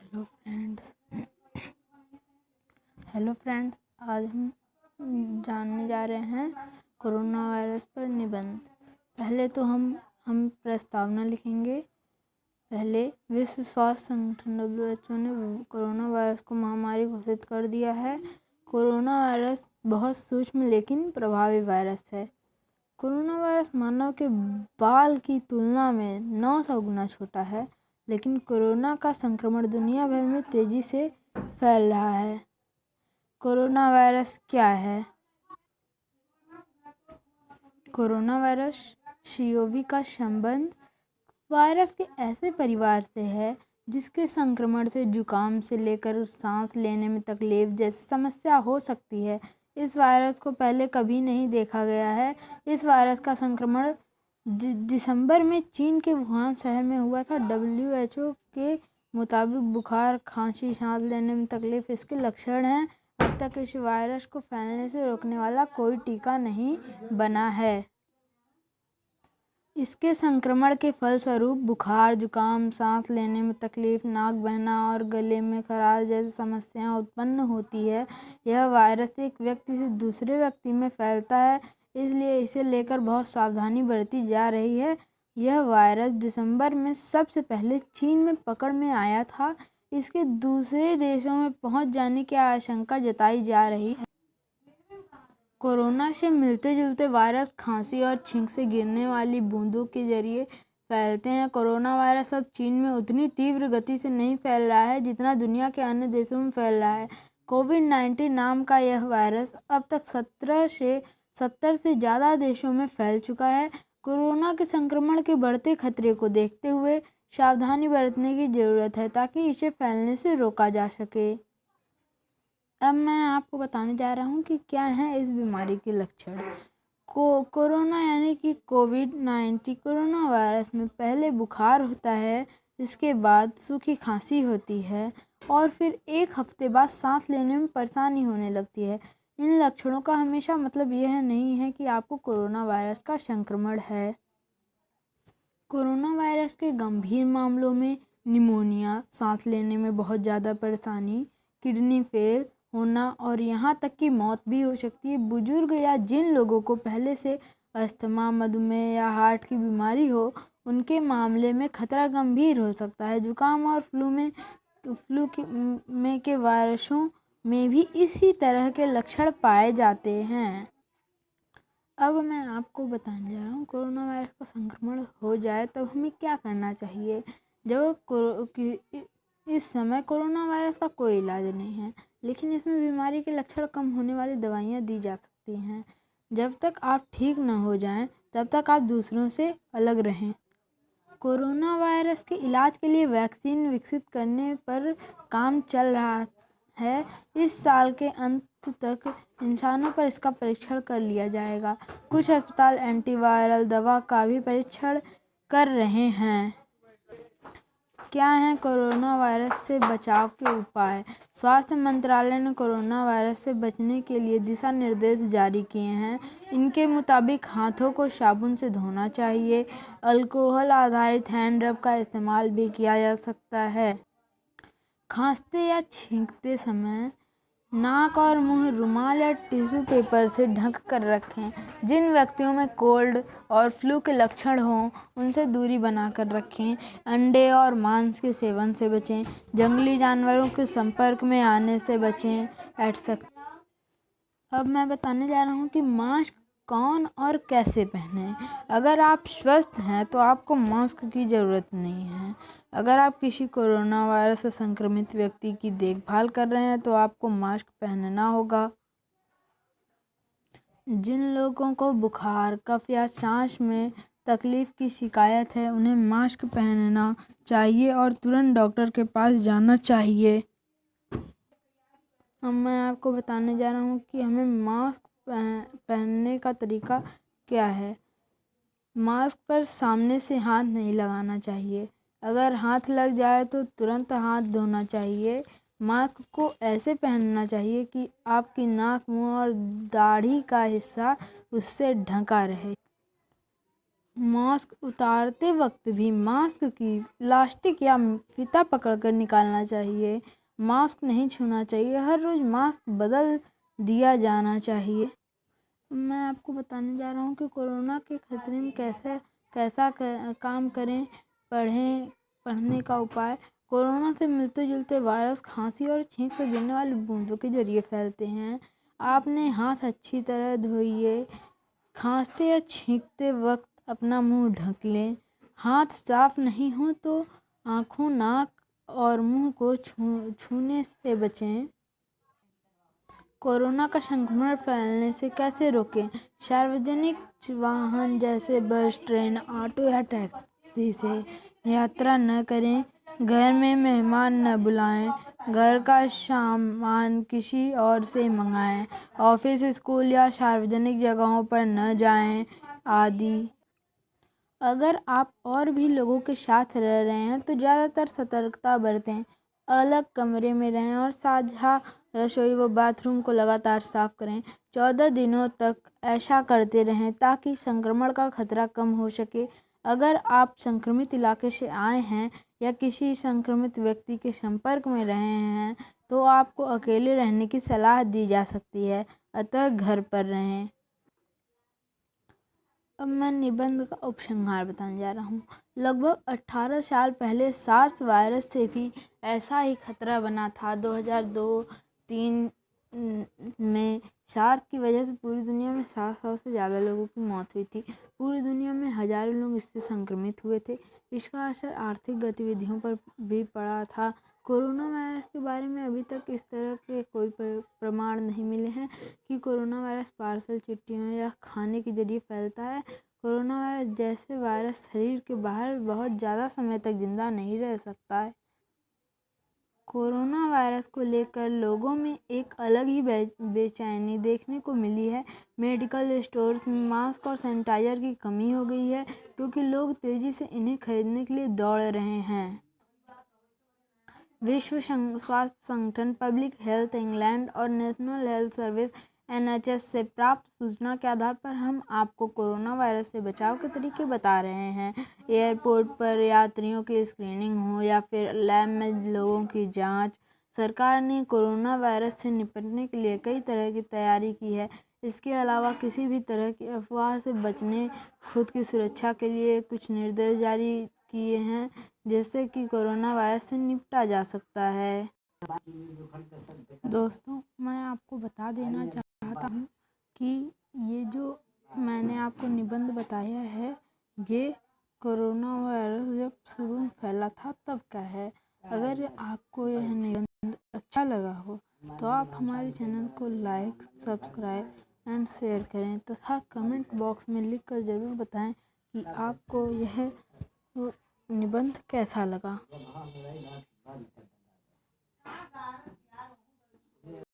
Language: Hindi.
हेलो फ्रेंड्स हेलो फ्रेंड्स आज हम जानने जा रहे हैं कोरोना वायरस पर निबंध। पहले तो हम प्रस्तावना लिखेंगे। पहले विश्व स्वास्थ्य संगठन WHO ने कोरोना वायरस को महामारी घोषित कर दिया है। कोरोना वायरस बहुत सूक्ष्म लेकिन प्रभावी वायरस है। कोरोना वायरस मानव के बाल की तुलना में 900 गुना छोटा है, लेकिन कोरोना का संक्रमण दुनिया भर में तेजी से फैल रहा है। कोरोना वायरस क्या है? कोरोना वायरस CoV का संबंध वायरस के ऐसे परिवार से है जिसके संक्रमण से जुकाम से लेकर सांस लेने में तकलीफ जैसी समस्या हो सकती है। इस वायरस को पहले कभी नहीं देखा गया है। इस वायरस का संक्रमण दिसंबर में चीन के वुहान शहर में हुआ था। WHO के मुताबिक बुखार, खांसी, सांस लेने में तकलीफ इसके लक्षण हैं। अब तक इस वायरस को फैलने से रोकने वाला कोई टीका नहीं बना है। इसके संक्रमण के फलस्वरूप बुखार, जुकाम, सांस लेने में तकलीफ, नाक बहना और गले में खराश जैसी समस्याएं उत्पन्न होती है। यह वायरस एक व्यक्ति से दूसरे व्यक्ति में फैलता है, इसलिए इसे लेकर बहुत सावधानी बरती जा रही है। यह वायरस दिसंबर में सबसे पहले चीन में पकड़ में आया था। इसके दूसरे देशों में पहुंच जाने की आशंका जताई जा रही है। कोरोना से मिलते जुलते वायरस खांसी और छींक से गिरने वाली बूंदों के जरिए फैलते हैं। कोरोना वायरस अब चीन में उतनी तीव्र गति से नहीं फैल रहा है जितना दुनिया के अन्य देशों में फैल रहा है। कोविड-19 नाम का यह वायरस अब तक 70 से ज़्यादा देशों में फैल चुका है। कोरोना के संक्रमण के बढ़ते खतरे को देखते हुए सावधानी बरतने की ज़रूरत है ताकि इसे फैलने से रोका जा सके। अब मैं आपको बताने जा रहा हूँ कि क्या है इस बीमारी के लक्षण। कोरोना यानी कि कोविड-19 कोरोना वायरस में पहले बुखार होता है, इसके बाद सूखी खांसी होती है और फिर 1 हफ्ते बाद सांस लेने में परेशानी होने लगती है। इन लक्षणों का हमेशा मतलब यह नहीं है कि आपको कोरोना वायरस का संक्रमण है। कोरोना वायरस के गंभीर मामलों में निमोनिया, सांस लेने में बहुत ज़्यादा परेशानी, किडनी फेल होना और यहाँ तक कि मौत भी हो सकती है। बुजुर्ग या जिन लोगों को पहले से अस्थमा, मधुमेह या हार्ट की बीमारी हो, उनके मामले में खतरा गंभीर हो सकता है। जुकाम और फ्लू के वायरसों में भी इसी तरह के लक्षण पाए जाते हैं। अब मैं आपको बताने जा रहा हूँ कोरोना वायरस का संक्रमण हो जाए तब हमें क्या करना चाहिए। इस समय कोरोना वायरस का कोई इलाज नहीं है, लेकिन इसमें बीमारी के लक्षण कम होने वाली दवाइयाँ दी जा सकती हैं। जब तक आप ठीक न हो जाएं, तब तक आप दूसरों से अलग रहें। कोरोना वायरस के इलाज के लिए वैक्सीन विकसित करने पर काम चल रहा है। इस साल के अंत तक इंसानों पर इसका परीक्षण कर लिया जाएगा। कुछ अस्पताल एंटीवायरल दवा का भी परीक्षण कर रहे हैं। क्या है कोरोना वायरस से बचाव के उपाय? स्वास्थ्य मंत्रालय ने कोरोना वायरस से बचने के लिए दिशा निर्देश जारी किए हैं। इनके मुताबिक हाथों को साबुन से धोना चाहिए। अल्कोहल आधारित हैंड रब का इस्तेमाल भी किया जा सकता है। खांसते या छींकते समय नाक और मुंह रुमाल या टिश्यू पेपर से ढक कर रखें। जिन व्यक्तियों में कोल्ड और फ्लू के लक्षण हों, उनसे दूरी बनाकर रखें। अंडे और मांस के सेवन से बचें। जंगली जानवरों के संपर्क में आने से बचें। अब मैं बताने जा रहा हूँ कि मास्क कौन और कैसे पहनें। अगर आप स्वस्थ हैं तो आपको मास्क की ज़रूरत नहीं है। अगर आप किसी कोरोना वायरस से संक्रमित व्यक्ति की देखभाल कर रहे हैं तो आपको मास्क पहनना होगा। जिन लोगों को बुखार, कफ या सांस में तकलीफ की शिकायत है, उन्हें मास्क पहनना चाहिए और तुरंत डॉक्टर के पास जाना चाहिए। अब मैं आपको बताने जा रहा हूँ कि हमें मास्क पहनने का तरीका क्या है। मास्क पर सामने से हाथ नहीं लगाना चाहिए। अगर हाथ लग जाए तो तुरंत हाथ धोना चाहिए। मास्क को ऐसे पहनना चाहिए कि आपकी नाक, मुंह और दाढ़ी का हिस्सा उससे ढका रहे। मास्क उतारते वक्त भी मास्क की प्लास्टिक या फीता पकड़कर निकालना चाहिए। मास्क नहीं छूना चाहिए। हर रोज़ मास्क बदल दिया जाना चाहिए। मैं आपको बताने जा रहा हूँ कि कोरोना के खतरे में कैसा काम करें। पढ़ने का उपाय। कोरोना से मिलते जुलते वायरस खांसी और छींक से गिरने वाली बूंदों के जरिए फैलते हैं। आपने हाथ अच्छी तरह धोइए। खांसते या छींकते वक्त अपना मुंह ढक लें। हाथ साफ नहीं हो तो आँखों, नाक और मुंह को छूने से बचें। कोरोना का संक्रमण फैलने से कैसे रोकें? सार्वजनिक वाहन जैसे बस, ट्रेन, ऑटो या टैक्सी से यात्रा न करें। घर में मेहमान न बुलाएं। घर का सामान किसी और से मंगाएं। ऑफिस, स्कूल या सार्वजनिक जगहों पर न जाएं आदि। अगर आप और भी लोगों के साथ रह रहे हैं तो ज़्यादातर सतर्कता बरतें। अलग कमरे में रहें और साझा रसोई व बाथरूम को लगातार साफ करें। 14 दिनों तक ऐसा करते रहें ताकि संक्रमण का खतरा कम हो सके। अगर आप संक्रमित इलाके से आए हैं या किसी संक्रमित व्यक्ति के संपर्क में रहे हैं तो आपको अकेले रहने की सलाह दी जा सकती है, अतः घर पर रहें। अब मैं निबंध का उपसंहार बताने जा रहा हूँ। लगभग 18 साल पहले सार्स वायरस से भी ऐसा ही खतरा बना था। 2002-3 में सार्स की वजह से पूरी दुनिया में 700 से ज़्यादा लोगों की मौत हुई थी। पूरी दुनिया में हजारों लोग इससे संक्रमित हुए थे। इसका असर आर्थिक गतिविधियों पर भी पड़ा था। कोरोना वायरस के बारे में अभी तक इस तरह के कोई प्रमाण नहीं मिले हैं कि कोरोना वायरस पार्सल चिट्ठियों या खाने के जरिए फैलता है। कोरोना वायरस जैसे वायरस शरीर के बाहर बहुत ज़्यादा समय तक जिंदा नहीं रह सकता है। कोरोना वायरस को लेकर लोगों में एक अलग ही बेचैनी देखने को मिली है। मेडिकल स्टोर्स में मास्क और सैनिटाइजर की कमी हो गई है क्योंकि लोग तेज़ी से इन्हें खरीदने के लिए दौड़ रहे हैं। विश्व स्वास्थ्य संगठन, पब्लिक हेल्थ इंग्लैंड और नेशनल हेल्थ सर्विस (NHS) से प्राप्त सूचना के आधार पर हम आपको कोरोना वायरस से बचाव के तरीके बता रहे हैं। एयरपोर्ट पर यात्रियों की स्क्रीनिंग हो या फिर लैब में लोगों की जांच, सरकार ने कोरोना वायरस से निपटने के लिए कई तरह की तैयारी की है। इसके अलावा किसी भी तरह की अफवाह से बचने, खुद की सुरक्षा के लिए कुछ निर्देश जारी किए हैं जिससे कि कोरोना वायरस से निपटा जा सकता है। दोस्तों, मैं आपको बता देना चाहता हूँ कि ये जो मैंने आपको निबंध बताया है, ये कोरोना वायरस जब शुरू में फैला था तब का है। अगर आपको यह निबंध अच्छा लगा हो तो आप हमारे चैनल को लाइक, सब्सक्राइब एंड शेयर करें तथा कमेंट बॉक्स में लिखकर ज़रूर बताएं कि आपको यह निबंध कैसा लगा।